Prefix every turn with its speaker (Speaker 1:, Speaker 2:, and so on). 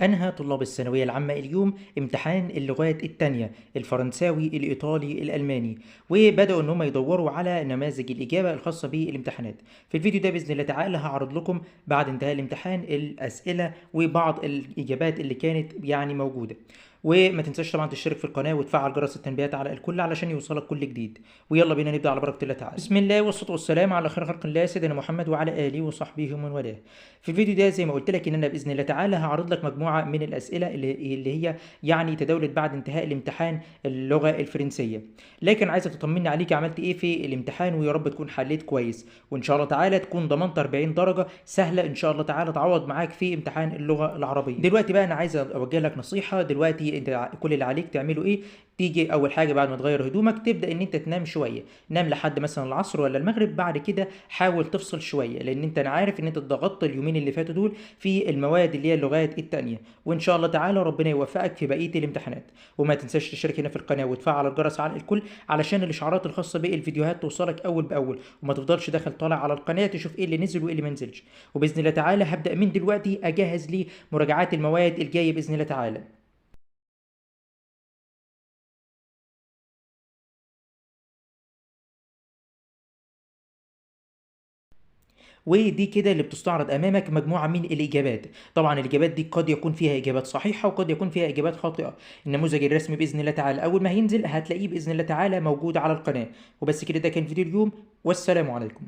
Speaker 1: أنهى طلاب الثانوية العامة اليوم امتحان اللغات التانية الفرنساوي الإيطالي الألماني، وبدأوا إن هم يدوروا على نماذج الإجابة الخاصة بالامتحانات. في الفيديو ده بإذن الله تعالى هعرض لكم بعد انتهاء الامتحان الأسئلة وبعض الإجابات اللي كانت موجودة. وما تنساش طبعا تشترك في القناة وتفعل جرس التنبيهات على الكل علشان يوصلك كل جديد. ويلا بينا نبدأ على بركة الله تعالى. بسم الله والصلاة والسلام على خير خلق الله سيدنا محمد وعلى آله وصحبه ومن والاه. في الفيديو ده زي ما قلت لك ان انا باذن الله تعالى هعرض لك مجموعه من الاسئله اللي هي تداولت بعد انتهاء الامتحان اللغه الفرنسيه. لكن عايزك تطمني عليك عملت ايه في الامتحان، ويا رب تكون حليت كويس، وان شاء الله تعالى تكون ضمنت 40 درجه سهله ان شاء الله تعالى تعوض معاك في امتحان اللغه العربيه. دلوقتي بقى انا عايز اوجه لك نصيحه. دلوقتي انت كل اللي عليك تعمله ايه؟ تيجي اول حاجه بعد ما تغير هدومك تبدا ان انت تنام شويه، نام لحد مثلا العصر ولا المغرب. بعد كده حاول تفصل شويه، لان انت انا عارف ان انت اتضغطت اليومين اللي فاتوا دول في المواد اللي هي اللغات التانية، وان شاء الله تعالى ربنا يوفقك في بقيه الامتحانات. وما تنساش تشترك هنا في القناه وتفعل الجرس على الكل علشان الاشعارات الخاصه بالفيديوهات توصلك اول باول، وما تفضلش داخل طالع على القناه تشوف ايه اللي نزل وايه اللي ما نزلش. وباذن الله تعالى هبدا من دلوقتي اجهز لمراجعات المواد الجايه باذن الله تعالى. ودي كده اللي بتستعرض امامك مجموعه من الاجابات. طبعا الاجابات دي قد يكون فيها اجابات صحيحه وقد يكون فيها اجابات خاطئه. النموذج الرسمي باذن الله تعالى اول ما هينزل هتلاقيه باذن الله تعالى موجود على القناه. وبس كده، ده كان فيديو اليوم، والسلام عليكم.